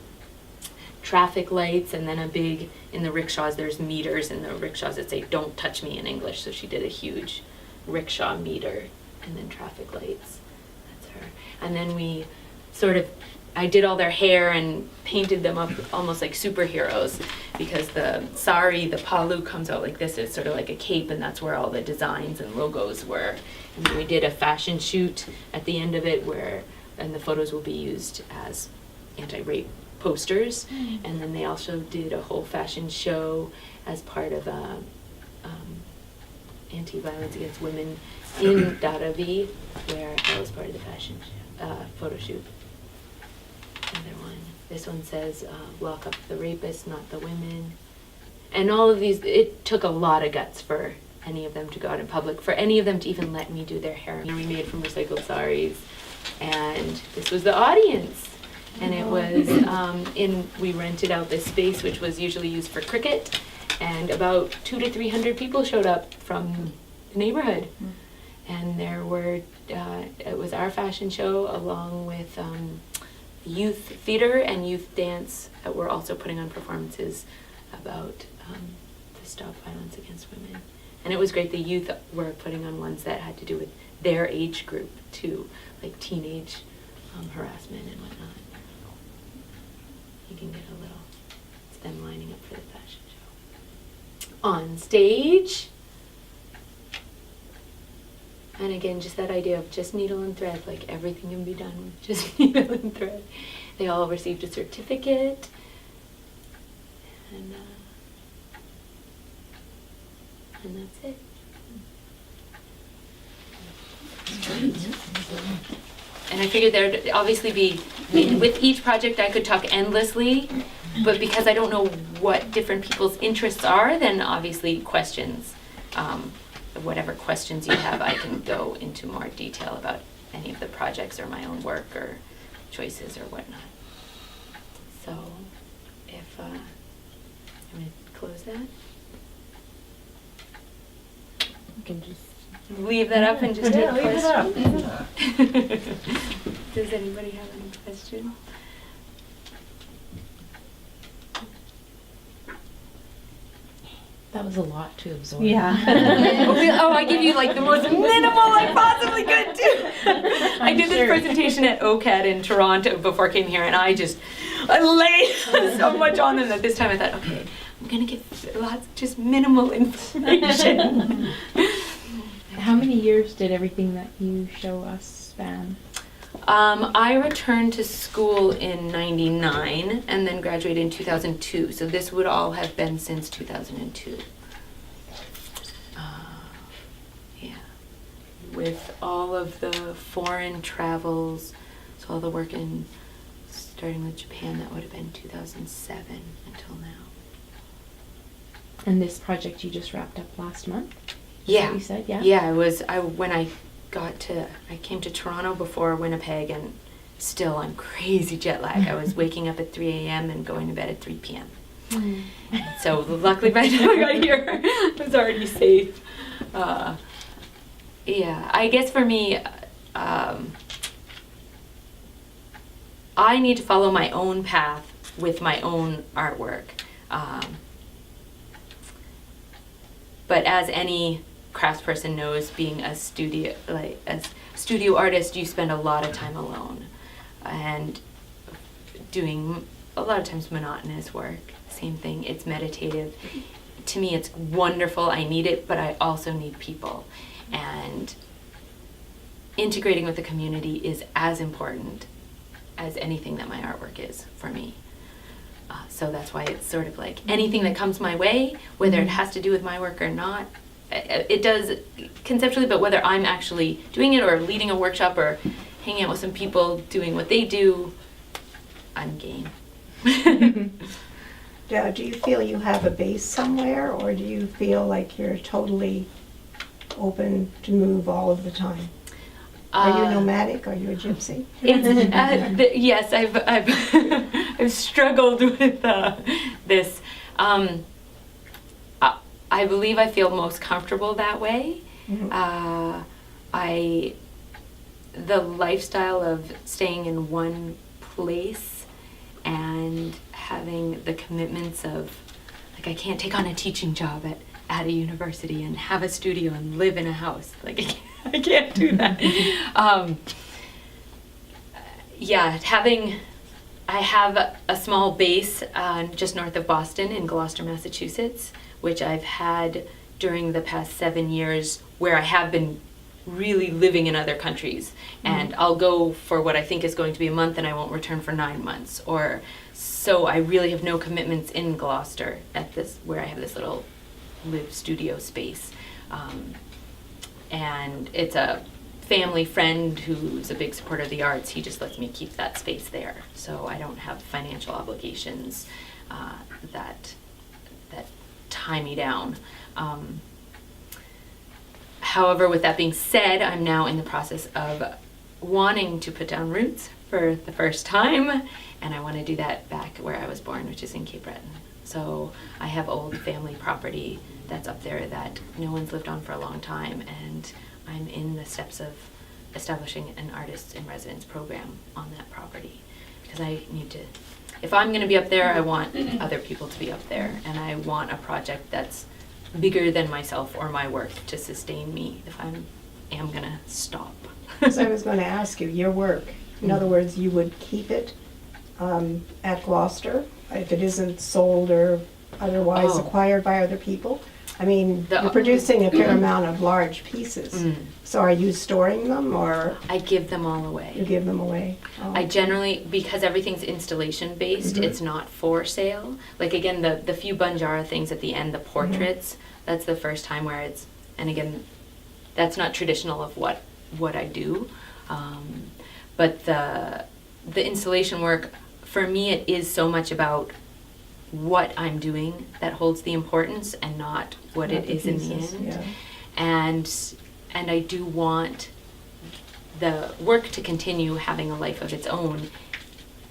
Traffic lights, and then a big, in the rickshaws there's meters in the rickshaws that say don't touch me in English, so she did a huge rickshaw meter, and then traffic lights. That's her. And then we I did all their hair and painted them up almost like superheroes, because the sari, the palu, comes out like this. It's sort of like a cape, and that's where all the designs and logos were. And then we did a fashion shoot at the end of it and the photos will be used as anti-rape posters. And then they also did a whole fashion show as part of anti-violence against women in Dharavi, where that was part of the fashion photo shoot. Another one. This one says, lock up the rapists, not the women. And all of these, it took a lot of guts for any of them to go out in public, for any of them to even let me do their hair. And we made from recycled saris. And this was the audience. And it was we rented out this space, which was usually used for cricket. And about 200 to 300 people showed up from the neighborhood. And there were, it was our fashion show along with youth theater and youth dance that were also putting on performances about to stop violence against women. And it was great. The youth were putting on ones that had to do with their age group too, like teenage harassment and whatnot. You can get a little, it's them lining up for the fashion show. On stage, and again, just that idea of just needle and thread, like everything can be done with just needle and thread. They all received a certificate, and that's it. And I figured there would obviously be, with each project I could talk endlessly, but because I don't know what different people's interests are, then obviously questions. Whatever questions you have, I can go into more detail about any of the projects or my own work or choices or whatnot. So, if I'm going to close that. You can just Leave that up and just take leave it up. questions. Does anybody have any questions? That was a lot to absorb. Yeah. Oh, I give you like the most minimal I possibly could do. I did this presentation at OCAD in Toronto before I came here, and I laid so much on them that this time I thought, okay, I'm gonna give lots, just minimal information. How many years did everything that you show us span? I returned to school in '99 and then graduated in 2002. So this would all have been since 2002. Yeah. With all of the foreign travels, so all the work in, starting with Japan, that would have been 2007 until now. And this project you just wrapped up last month? Is Yeah. that what you said, yeah? Yeah, when I came to Toronto before Winnipeg, and still on crazy jet lag. I was waking up at 3 a.m. and going to bed at 3 p.m. So luckily by the time I got here, I was already safe. Yeah, I guess for me, I need to follow my own path with my own artwork. But as any craftsperson knows, being a studio artist, you spend a lot of time alone and doing a lot of times monotonous work. Same thing, it's meditative. To me, it's wonderful, I need it, but I also need people. And integrating with the community is as important as anything that my artwork is for me. So that's why it's sort of like anything that comes my way, whether it has to do with my work or not, it does conceptually, but whether I'm actually doing it or leading a workshop or hanging out with some people doing what they do, I'm game. Now, do you feel you have a base somewhere, or do you feel like you're totally open to move all of the time? Are you nomadic? Are you a gypsy? Yes, I've struggled with this. I believe I feel most comfortable that way. Mhm. The lifestyle of staying in one place and having the commitments of, like, I can't take on a teaching job at a university and have a studio and live in a house. Like, I can't do that. I have a small base just north of Boston in Gloucester, Massachusetts, which I've had during the past 7 years, where I have been really living in other countries. And I'll go for what I think is going to be a month and I won't return for 9 months. So I really have no commitments in Gloucester where I have this little live studio space. And it's a family friend who's a big supporter of the arts. He just lets me keep that space there. So I don't have financial obligations that tie me down. However, with that being said, I'm now in the process of wanting to put down roots for the first time, and I want to do that back where I was born, which is in Cape Breton. So I have old family property that's up there that no one's lived on for a long time, and I'm in the steps of establishing an artist in residence program on that property, because I need to, if I'm going to be up there, I want other people to be up there, and I want a project that's bigger than myself or my work to sustain me if I am going to stop. So I was going to ask you, your work, in other words, you would keep it at Gloucester if it isn't sold or otherwise acquired by other people? I mean, you're producing a fair amount of large pieces. So are you storing them, or? I give them all away. You give them away? Oh. I generally, because everything's installation based, it's not for sale. Like, again, the few Banjara things at the end, the portraits, that's the first time where it's, and again, that's not traditional of what I do. But the installation work, for me, it is so much about what I'm doing that holds the importance, and not what it is in the end. Yeah. And I do want the work to continue having a life of its own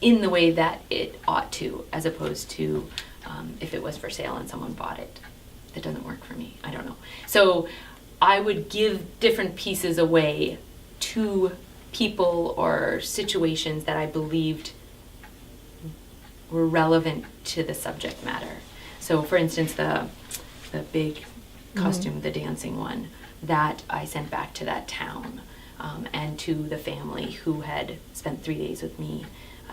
in the way that it ought to, as opposed to if it was for sale and someone bought it. That doesn't work for me. I don't know. So I would give different pieces away to people or situations that I believed were relevant to the subject matter. So for instance, the big costume, the dancing one, that I sent back to that town and to the family who had spent 3 days with me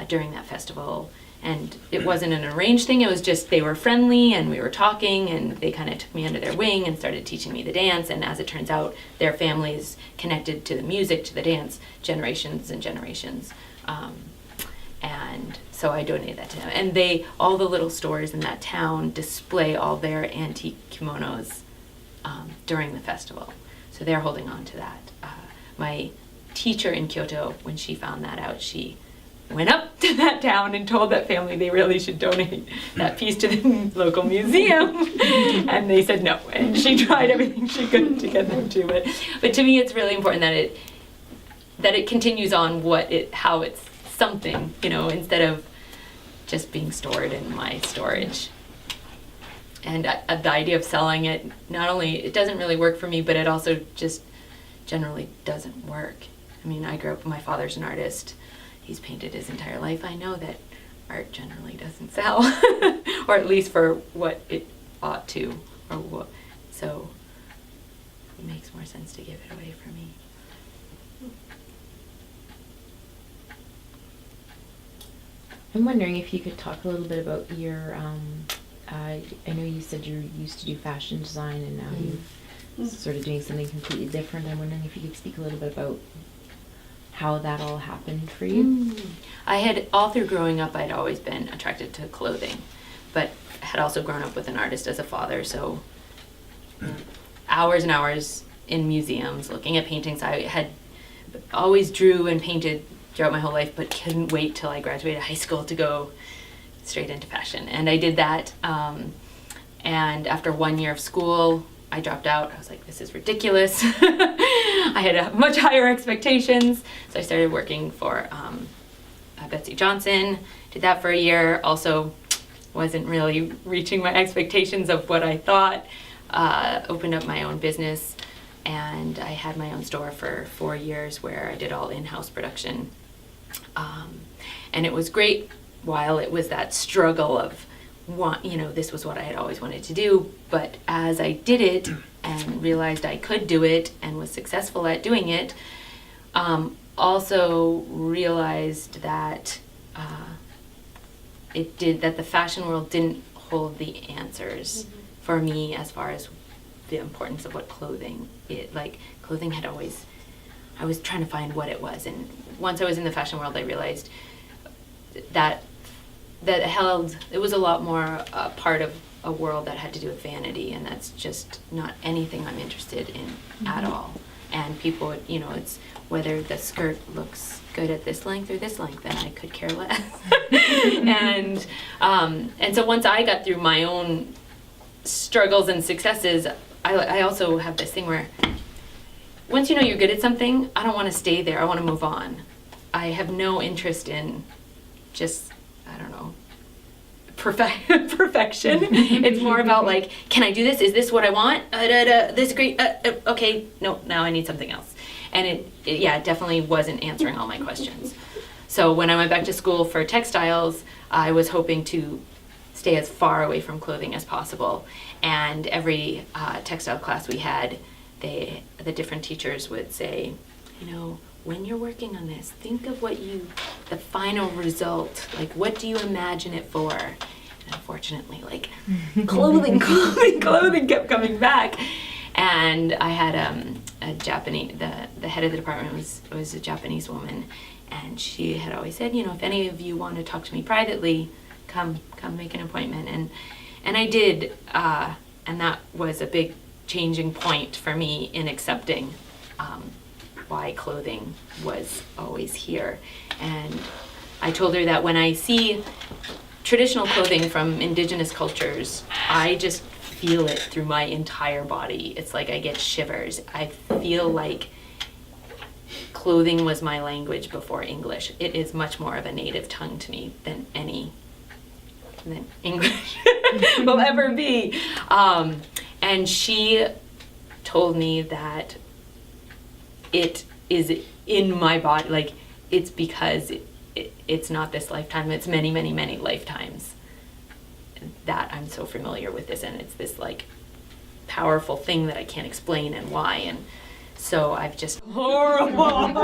during that festival. And it wasn't an arranged thing, it was just they were friendly and we were talking, and they kind of took me under their wing and started teaching me the dance. And as it turns out, their family is connected to the music, to the dance, generations and generations. And so I donated that to them. And all the little stores in that town display all their antique kimonos during the festival. So they're holding on to that. My teacher in Kyoto, when she found that out, she went up to that town and told that family they really should donate that piece to the local museum. And they said no. And she tried everything she could to get them to. But to me, it's really important that it continues on how it's something, instead of just being stored in my storage. And the idea of selling it, not only, it doesn't really work for me, but it also just generally doesn't work. I mean, I grew up, my father's an artist. He's painted his entire life. I know that art generally doesn't sell, or at least for what it ought to, so it makes more sense to give it away for me. I'm wondering if you could talk a little bit about your, I know you said you used to do fashion design and now you're sort of doing something completely different. I'm wondering if you could speak a little bit about how that all happened for you. I had, all through growing up, I'd always been attracted to clothing, but had also grown up with an artist as a father, so hours and hours in museums looking at paintings. I had always drew and painted throughout my whole life, but couldn't wait till I graduated high school to go straight into fashion. And I did that, and after 1 year of school, I dropped out. I was like, this is ridiculous. I had much higher expectations, so I started working for Betsy Johnson, did that for a year, also wasn't really reaching my expectations of what I thought, opened up my own business, and I had my own store for 4 years where I did all in-house production. And it was great while it was that struggle of, this was what I had always wanted to do, but as I did it and realized I could do it and was successful at doing it, also realized that that the fashion world didn't hold the answers for me as far as the importance of what clothing clothing had always, I was trying to find what it was, and once I was in the fashion world I realized that it was a lot more a part of a world that had to do with vanity, and that's just not anything I'm interested in at all. And people would, it's whether the skirt looks good at this length or this length, then I could care less. and so once I got through my own struggles and successes, I also have this thing where once you know you're good at something, I don't want to stay there. I want to move on. I have no interest in just, I don't know, perfection. It's more about like, can I do this? Is this what I want? This is great. Okay, no, now I need something else. And it definitely wasn't answering all my questions. So when I went back to school for textiles, I was hoping to stay as far away from clothing as possible. And every textile class we had, the different teachers would say, when you're working on this, think of the final result, like what do you imagine it for? And unfortunately, clothing kept coming back. And I had a Japanese, the head of the department was a Japanese woman, and she had always said, if any of you want to talk to me privately, come make an appointment. And I did, and that was a big changing point for me in accepting why clothing was always here. And I told her that when I see traditional clothing from indigenous cultures, I just feel it through my entire body. It's like I get shivers. I feel like clothing was my language before English. It is much more of a native tongue to me than English will ever be. And she told me that it is in my body, it's because it's not this lifetime, it's many, many, many lifetimes that I'm so familiar with this, and it's this powerful thing that I can't explain and why, and so I've just horrible.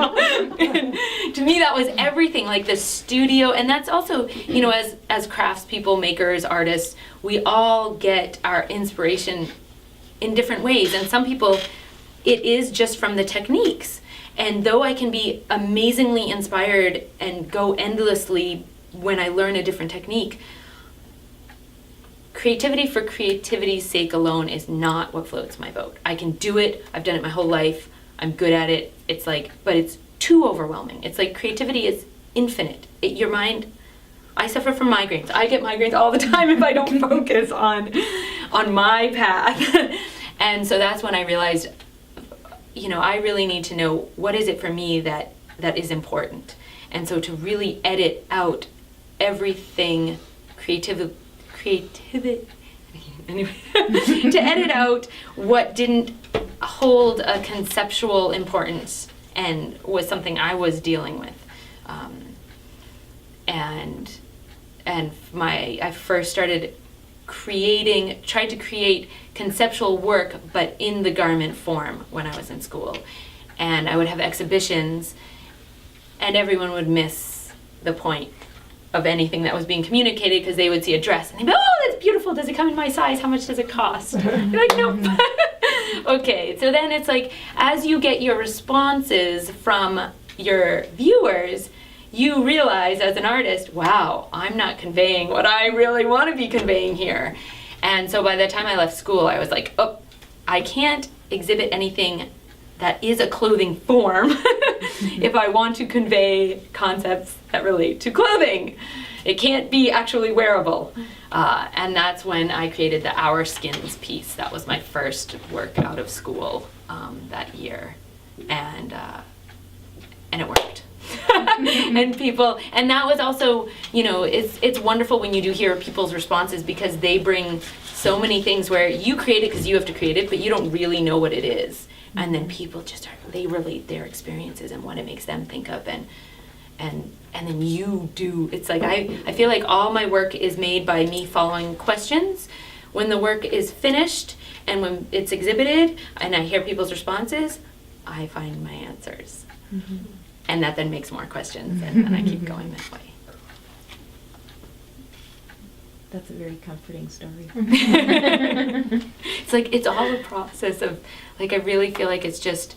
And to me that was everything, the studio, and that's also, as craftspeople, makers, artists, we all get our inspiration in different ways, and some people it is just from the techniques. And though I can be amazingly inspired and go endlessly when I learn a different technique, creativity for creativity's sake alone is not what floats my boat. I can do it, I've done it my whole life, I'm good at it, but it's too overwhelming. It's creativity is infinite. Your mind, I suffer from migraines. I get migraines all the time if I don't focus on my path. And so that's when I realized, I really need to know what is it for me that is important. And so to really edit out everything creativity, anyway, to edit out what didn't hold a conceptual importance and was something I was dealing with. I first started tried to create conceptual work, but in the garment form when I was in school. And I would have exhibitions, and everyone would miss the point of anything that was being communicated, because they would see a dress and they'd be, oh, that's beautiful. Does it come in my size? How much does it cost? You're like, nope. Okay, so then it's like, as you get your responses from your viewers, you realize as an artist, wow, I'm not conveying what I really want to be conveying here. And so by the time I left school, I was like, oh, I can't exhibit anything that is a clothing form if I want to convey concepts that relate to clothing. It can't be actually wearable. And that's when I created the Our Skins piece. That was my first work out of school that year. And it worked. And that was also, it's wonderful when you do hear people's responses, because they bring so many things where you create it because you have to create it, but you don't really know what it is. And then people they relate their experiences and what it makes them think of, and then you do. It's like I feel like all my work is made by me following questions. When the work is finished and when it's exhibited and I hear people's responses, I find my answers. Mm-hmm. And that then makes more questions, and then I keep going that way. That's a very comforting story. It's like, it's all a process of, like, I really feel like it's just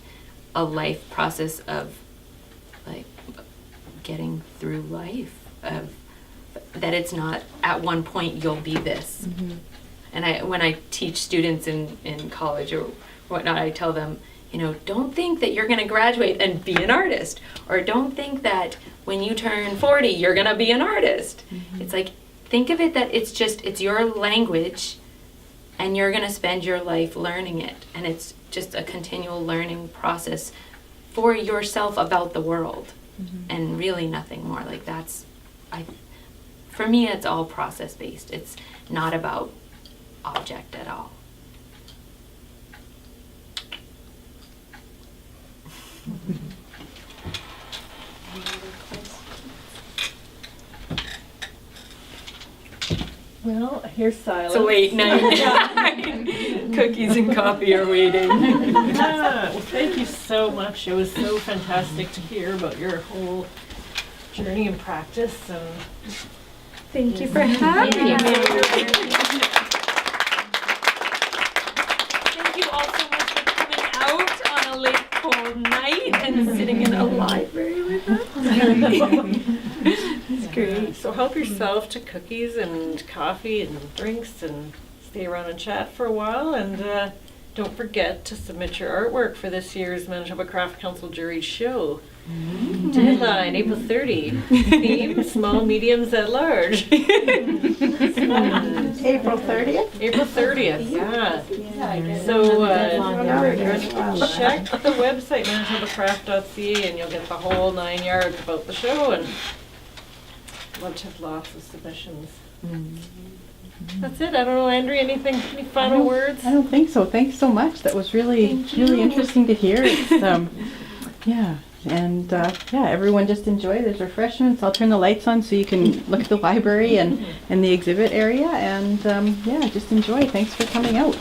a life process of, like, getting through life, of that it's not at one point you'll be this. Mm-hmm. And when I teach students in college or whatnot, I tell them, don't think that you're going to graduate and be an artist, or don't think that when you turn 40 you're going to be an artist. Mm-hmm. It's like, think of it that it's your language, and you're going to spend your life learning it, and it's just a continual learning process for yourself about the world. Mm-hmm. And really nothing more. Like, for me, it's all process based. It's not about object at all. Well, here's silence. It's a late night. Cookies and coffee are waiting. Well, thank you so much. It was so fantastic to hear about your whole journey and practice. And thank you for having me. Thank you all so much for coming out on a late cold night and sitting in a library with us. It's great. So help yourself to cookies and coffee and drinks, and stay around and chat for a while. And don't forget to submit your artwork for this year's Manitoba Craft Council Jury Show. Mm-hmm. Deadline April 30. Theme: small mediums at large. April 30th? April 30th, yeah. So check the website, manitobacraft.ca, and you'll get the whole 9 yards about the show, and love to have lots of submissions. That's it. I don't know, Andrea, any final words? I don't think so. Thanks so much. That was really interesting to hear. It's yeah. And everyone just enjoy. There's refreshments. I'll turn the lights on so you can look at the library and the exhibit area. And just enjoy. Thanks for coming out.